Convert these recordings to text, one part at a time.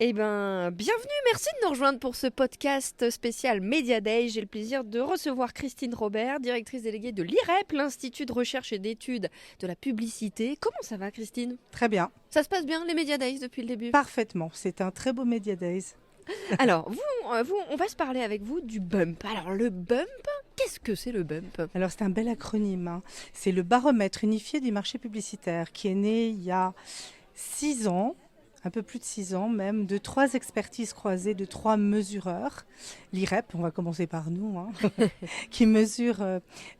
Eh bien, bienvenue, merci de nous rejoindre pour ce podcast spécial Media Day. J'ai le plaisir de recevoir Christine Robert, directrice déléguée de l'IREP, l'Institut de recherche et d'études de la publicité. Comment ça va, Christine? Très bien, Ça se passe bien, les Media Days, depuis le début? parfaitement. C'est un très beau Media Days. Alors, on va se parler avec vous du bump. Alors, le bump, qu'est-ce que c'est le bump? Alors c'est un bel acronyme, hein. C'est le baromètre unifié du marché publicitaire qui est né il y a 6 ans, un peu plus de 6 ans même, de 3 expertises croisées de 3 mesureurs. L'IREP, on va commencer par nous, hein, qui mesure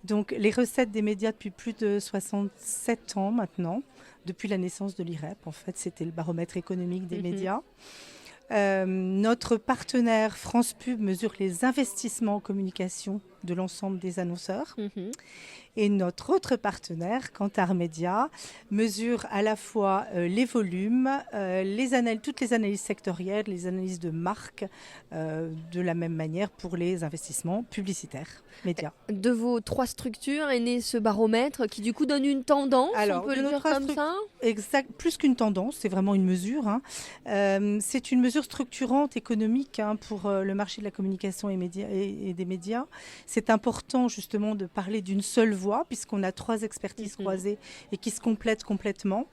donc les recettes des médias depuis plus de 67 ans maintenant, depuis la naissance de l'IREP. En fait, c'était le baromètre économique des médias. Notre partenaire France Pub mesure les investissements en communication de l'ensemble des annonceurs. Et notre autre partenaire, Kantar Media, mesure à la fois les volumes, toutes les analyses sectorielles, les analyses de marque, de la même manière pour les investissements publicitaires médias. De vos 3 structures est né ce baromètre qui du coup donne une tendance, Alors, on peut de le nos dire 3 comme ça? Exact, plus qu'une tendance, c'est vraiment une mesure, hein. C'est une mesure structurante économique, hein, pour le marché de la communication et des médias. C'est important justement de parler d'une seule voix puisqu'on a 3 expertises croisées et qui se complètent complètement.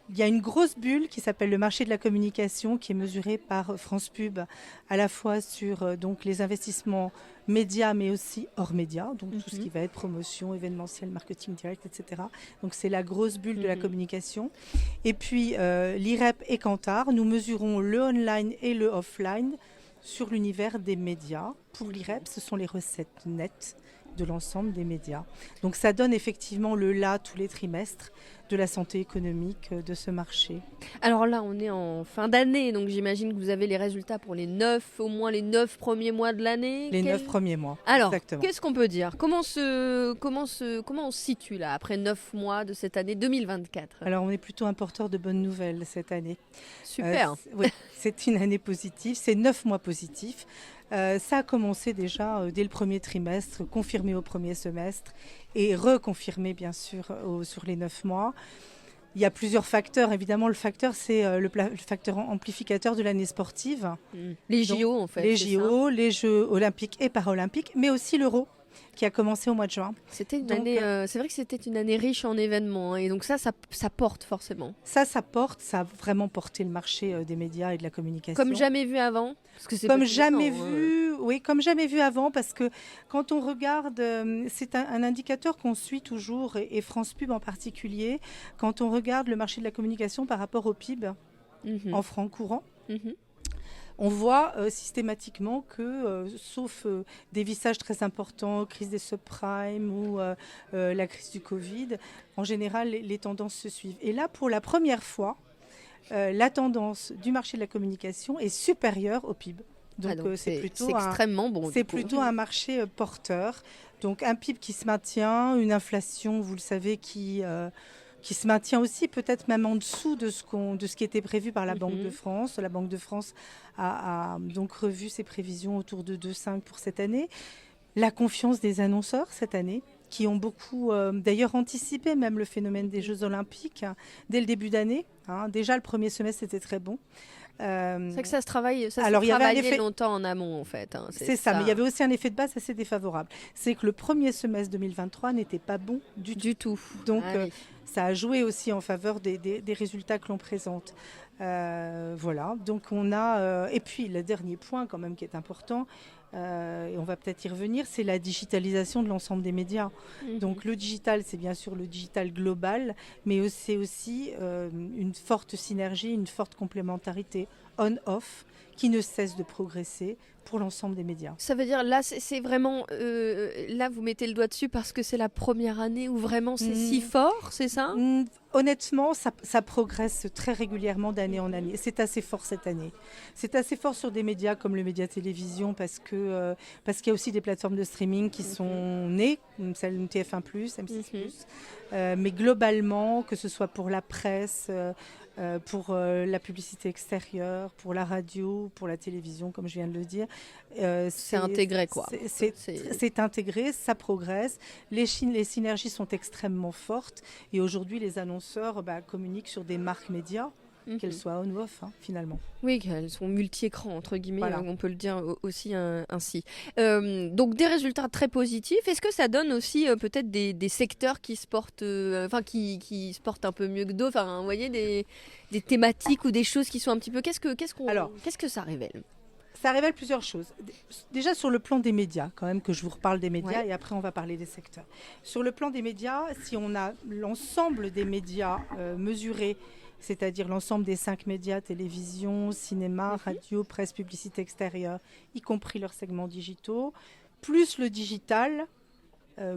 Il y a une grosse bulle qui s'appelle le marché de la communication qui est mesurée par France Pub à la fois sur donc les investissements médias mais aussi hors médias, donc tout ce qui va être promotion, événementiel, marketing direct, etc. Donc c'est la grosse bulle de la communication. Et puis l'IREP et Kantar, nous mesurons le online et le offline sur l'univers des médias. Pour l'IREP, ce sont les recettes nettes de l'ensemble des médias. Donc ça donne effectivement le là tous les trimestres de la santé économique de ce marché. Alors là, on est en fin d'année, donc j'imagine que vous avez les résultats pour au moins les 9 premiers mois de l'année. Les 9 premiers mois. Alors, exactement. qu'est-ce qu'on peut dire? Comment on se situe là, après 9 mois de cette année 2024? Alors on est plutôt un porteur de bonnes nouvelles cette année. Super. Oui, c'est une année positive, c'est 9 mois positifs. Ça a commencé déjà dès le premier trimestre, confirmé au premier semestre et reconfirmé bien sûr sur les 9 mois. Il y a plusieurs facteurs. Évidemment, le facteur, c'est le facteur amplificateur de l'année sportive. Les Donc, JO, en fait. Les c'est ça. JO, les Jeux olympiques et paralympiques, mais aussi l'Euro qui a commencé au mois de juin. C'était une Donc, année, c'est vrai que c'était une année riche en événements, hein, et donc ça porte forcément. Ça a vraiment porté le marché des médias et de la communication. Comme jamais vu avant. Parce que c'est Comme pas jamais évident, vu, oui, comme jamais vu avant, parce que quand on regarde, c'est un indicateur qu'on suit toujours, et France Pub en particulier, quand on regarde le marché de la communication par rapport au PIB en francs courants, on voit systématiquement que, sauf des visages très importants, crise des subprimes ou la crise du Covid, en général, les tendances se suivent. Et là, pour la première fois, la tendance du marché de la communication est supérieure au PIB. Donc, c'est extrêmement bon. C'est plutôt un marché porteur. Donc un PIB qui se maintient, une inflation, vous le savez, qui se maintient aussi peut-être même en dessous de ce qui était prévu par la Banque de France. La Banque de France a donc revu ses prévisions autour de 2,5 pour cette année. La confiance des annonceurs cette année, qui ont beaucoup d'ailleurs anticipé même le phénomène des Jeux Olympiques dès le début d'année. Déjà, le premier semestre était très bon. C'est vrai que ça se travaille, longtemps en amont, en fait. C'est ça, mais il y avait aussi un effet de base assez défavorable. C'est que le premier semestre 2023 n'était pas bon du tout. Donc, ça a joué aussi en faveur des résultats que l'on présente. Voilà, donc on a... et puis, le dernier point quand même qui est important, et on va peut-être y revenir, c'est la digitalisation de l'ensemble des médias. Donc le digital, c'est bien sûr le digital global, mais c'est aussi une forte synergie, une forte complémentarité on-off qui ne cesse de progresser pour l'ensemble des médias. Ça veut dire, là, c'est vraiment... là, vous mettez le doigt dessus parce que c'est la première année où vraiment c'est si fort, c'est ça? Honnêtement, ça progresse très régulièrement d'année en année. C'est assez fort cette année. C'est assez fort sur des médias comme le média télévision parce qu'il y a aussi des plateformes de streaming qui sont nées, celle TF1+, M6+. Mais globalement, que ce soit pour la presse, pour la publicité extérieure, pour la radio, pour la télévision, comme je viens de le dire. C'est intégré, quoi. C'est intégré, ça progresse. Les synergies sont extrêmement fortes. Et aujourd'hui, les annonceurs communiquent sur des marques médias. qu'elles soient on ou off, finalement. Oui, qu'elles sont multi-écrans, entre guillemets, Voilà. on peut le dire aussi ainsi. Donc des résultats très positifs. Est-ce que ça donne aussi peut-être des secteurs qui se portent, qui se portent un peu mieux que d'autres, vous voyez, des thématiques ou des choses qui sont un petit peu... Qu'est-ce que ça révèle? Ça révèle plusieurs choses. Déjà sur le plan des médias, quand même que je vous reparle des médias, et après on va parler des secteurs. Sur le plan des médias, si on a l'ensemble des médias mesurés, c'est-à-dire l'ensemble des 5 médias, télévision, cinéma, radio, presse, publicité extérieure, y compris leurs segments digitaux, plus le digital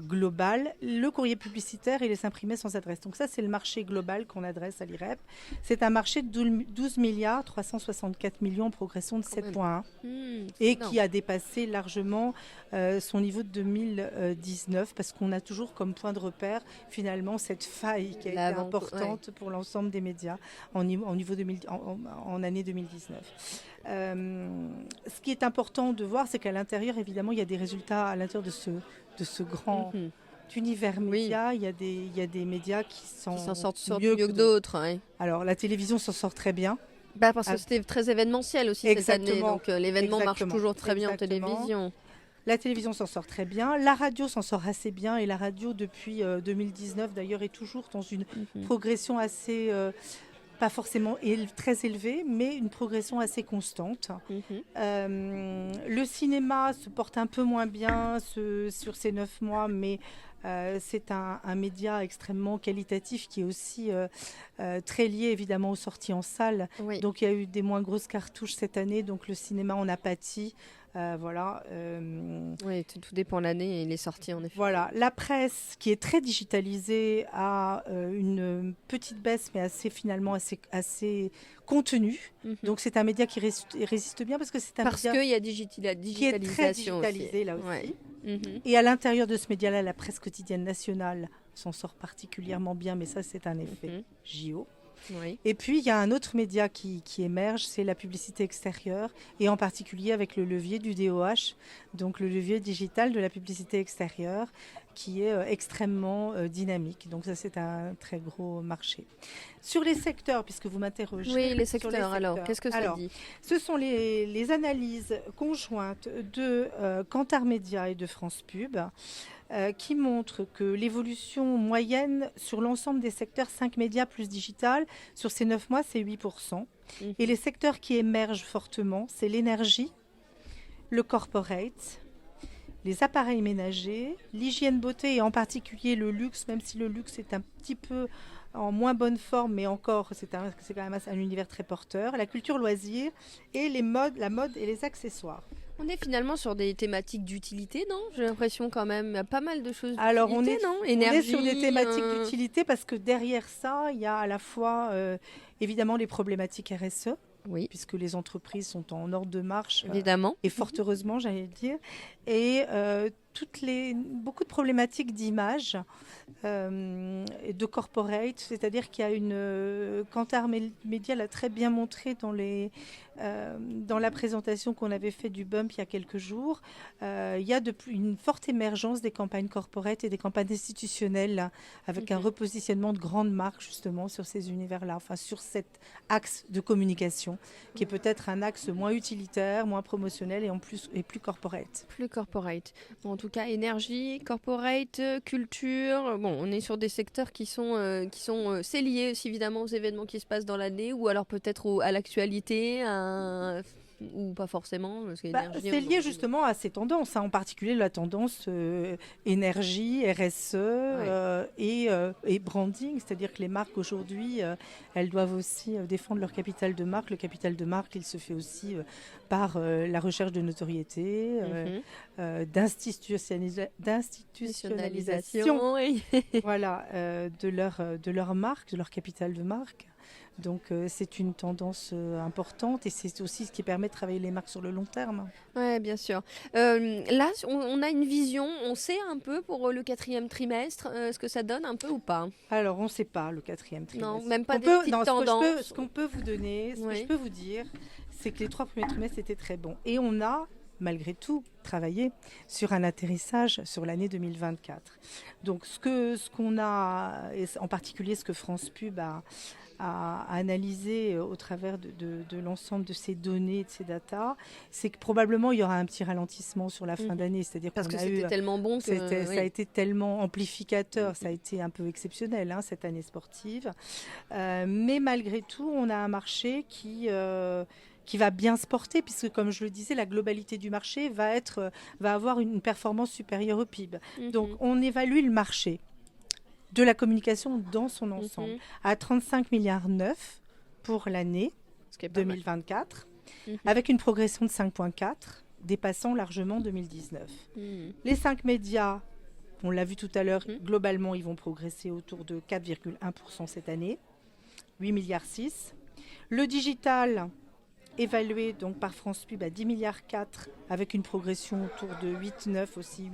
global, le courrier publicitaire et les imprimés sans adresse. Donc ça, c'est le marché global qu'on adresse à l'IREP. C'est un marché de 12 milliards 364 millions en progression de 7,1 et qui a dépassé largement son niveau de 2019 parce qu'on a toujours comme point de repère finalement cette faille qui a été importante pour l'ensemble des médias en année 2019. Ce qui est important de voir, c'est qu'à l'intérieur, évidemment, il y a des résultats à l'intérieur de ce grand univers média. Il y a des médias qui s'en sortent mieux que d'autres. Ouais. Alors, la télévision s'en sort très bien. Parce que c'était très événementiel aussi cette année, donc l'événement marche toujours très bien en télévision. La télévision s'en sort très bien, la radio s'en sort assez bien, et la radio depuis 2019 d'ailleurs est toujours dans une progression assez... pas forcément très élevée, mais une progression assez constante. Le cinéma se porte un peu moins bien sur ces 9 mois, mais c'est un média extrêmement qualitatif qui est aussi très lié évidemment aux sorties en salle. Oui. Donc il y a eu des moins grosses cartouches cette année, donc le cinéma en a pâti. Voilà. Oui, tout dépend de l'année et les sorties en effet. Voilà. La presse, qui est très digitalisée, a une petite baisse, mais finalement assez contenue. Donc c'est un média qui résiste bien parce que c'est un média qu'il y a la digitalisation qui est très digitalisé aussi. Là aussi. Ouais. Et à l'intérieur de ce média-là, la presse quotidienne nationale s'en sort particulièrement bien, mais ça c'est un effet JO. Oui. Et puis, il y a un autre média qui émerge, c'est la publicité extérieure, et en particulier avec le levier du DOH, donc le levier digital de la publicité extérieure, qui est extrêmement dynamique. Donc ça, c'est un très gros marché. Sur les secteurs, puisque vous m'interrogez... Oui, les secteurs, alors, qu'est-ce que ça dit ? Ce sont les analyses conjointes de Kantar Media et de France Pub, qui montre que l'évolution moyenne sur l'ensemble des secteurs 5 médias plus digital, sur ces 9 mois, c'est 8%. Et les secteurs qui émergent fortement, c'est l'énergie, le corporate, les appareils ménagers, l'hygiène beauté et en particulier le luxe, même si le luxe est un petit peu en moins bonne forme, mais encore, c'est quand même un univers très porteur, la culture loisir et la mode et les accessoires. On est finalement sur des thématiques d'utilité, non ? J'ai l'impression quand même, il y a pas mal de choses d'utilité, alors non ? Énergie, on est sur des thématiques d'utilité parce que derrière ça, il y a à la fois, évidemment, les problématiques RSE, puisque les entreprises sont en ordre de marche. Évidemment. Et fort heureusement, j'allais dire. Et beaucoup de problématiques d'image, et de corporate, c'est-à-dire qu'il y a Kantar Media l'a très bien montré dans la présentation qu'on avait fait du Bump il y a quelques jours. Il y a une forte émergence des campagnes corporate et des campagnes institutionnelles, avec un repositionnement de grandes marques justement sur ces univers-là, enfin sur cet axe de communication, qui est peut-être un axe moins utilitaire, moins promotionnel et plus corporate. Plus corporate. Bon, en tout cas, énergie, corporate, culture. Bon, on est sur des secteurs qui sont c'est lié aussi évidemment aux événements qui se passent dans l'année, ou alors peut-être à l'actualité, ou pas forcément. Parce c'est lié justement à ces tendances, en particulier la tendance énergie, RSE et branding, c'est-à-dire que les marques aujourd'hui, elles doivent aussi défendre leur capital de marque. Le capital de marque, il se fait aussi par la recherche de notoriété, d'institutionnalisation voilà, de leur marque, de leur capital de marque. Donc c'est une tendance importante et c'est aussi ce qui permet de travailler les marques sur le long terme. Oui, bien sûr. Là, on a une vision, on sait un peu pour le 4e trimestre, ce que ça donne un peu ou pas ? Alors, on ne sait pas le 4e trimestre. Non, même pas des petites tendances. Ce qu'on peut vous donner, ce que je peux vous dire, c'est que les 3 premiers trimestres étaient très bons. Et on a malgré tout travailler sur un atterrissage sur l'année 2024. Donc ce qu'on a, et en particulier ce que France Pub a analysé au travers de l'ensemble de ces données, de ces datas, c'est que probablement il y aura un petit ralentissement sur la fin d'année. C'est-à-dire parce que c'était tellement bon que... Ça a été tellement amplificateur, ça a été un peu exceptionnel cette année sportive. Mais malgré tout, on a un marché qui va bien se porter, puisque comme je le disais, la globalité du marché va avoir une performance supérieure au PIB. Donc on évalue le marché de la communication dans son ensemble à 35,9 milliards pour l'année 2024, avec une progression de 5,4, dépassant largement 2019. Les 5 médias, on l'a vu tout à l'heure, globalement, ils vont progresser autour de 4,1% cette année, 8,6 milliards. Le digital, évalué donc par France Pub à 10,4 milliards, avec une progression autour de 8,9 aussi,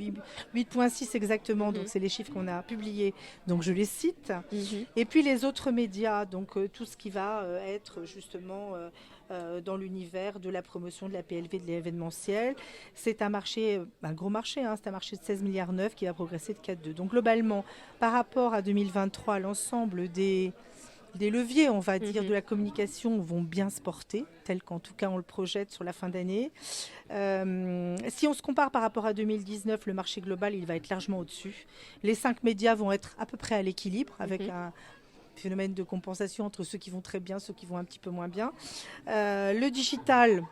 8,6 exactement, donc c'est les chiffres qu'on a publiés, donc je les cite. Et puis les autres médias, donc tout ce qui va être justement dans l'univers de la promotion de la PLV, de l'événementiel, c'est un marché, un gros marché, c'est un marché de 16,9 milliards qui va progresser de 4,2. Donc globalement, par rapport à 2023, l'ensemble des leviers, on va dire, de la communication vont bien se porter, tel qu'en tout cas on le projette sur la fin d'année. Si on se compare par rapport à 2019, le marché global, il va être largement au-dessus. Les 5 médias vont être à peu près à l'équilibre, avec un phénomène de compensation entre ceux qui vont très bien, ceux qui vont un petit peu moins bien. Le digital...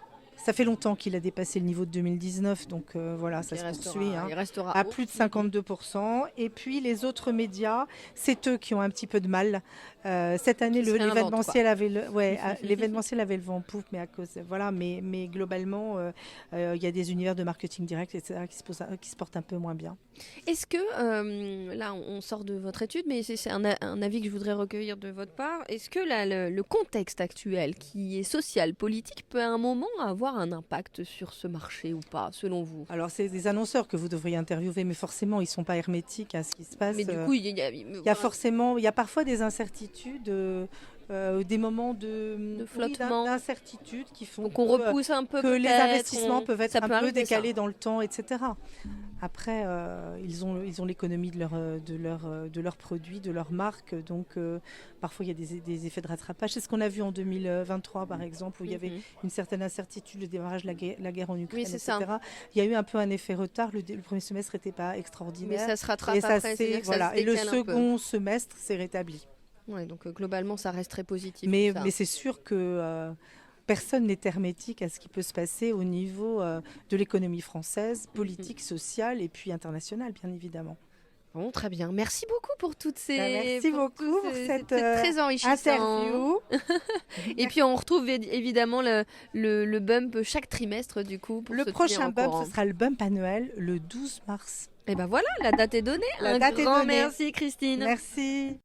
Ça fait longtemps qu'il a dépassé le niveau de 2019, donc voilà, ça se poursuit à plus de 52%. Et puis les autres médias, c'est eux qui ont un petit peu de mal. Cette année, l'événementiel avait le vent en poupe, mais à cause, voilà, mais globalement, il y a des univers de marketing direct, etc., qui se portent un peu moins bien. Est-ce que, là on sort de votre étude, mais c'est un avis que je voudrais recueillir de votre part, est-ce que le contexte actuel, qui est social, politique, peut à un moment avoir un impact sur ce marché ou pas, selon vous? Alors c'est des annonceurs que vous devriez interviewer, mais forcément ils ne sont pas hermétiques à ce qui se passe. Mais du coup, il y a parfois des incertitudes, des moments de flottement, d'incertitude qui font qu'on repousse un peu, que les investissements peuvent être un peu décalés dans le temps, etc. Après, ils ont l'économie de leurs produits, de leurs marques, donc parfois il y a des effets de rattrapage. C'est ce qu'on a vu en 2023 par exemple, où il y avait une certaine incertitude, le démarrage de la guerre en Ukraine, etc. Ça. Il y a eu un peu un effet retard, le premier semestre n'était pas extraordinaire. Mais ça se rattrape après, et le second semestre s'est rétabli. Ouais, donc globalement ça reste très positif. Mais c'est sûr que... personne n'est hermétique à ce qui peut se passer au niveau de l'économie française, politique, sociale et puis internationale, bien évidemment. Bon, très bien. Merci beaucoup pour toutes ces... merci beaucoup pour cette très enrichissant interview. Et puis on retrouve évidemment le bump chaque trimestre du coup. Pour le prochain bump, ce sera le bump annuel le 12 mars. Et ben voilà, la date est donnée. Un grand merci Christine. Merci.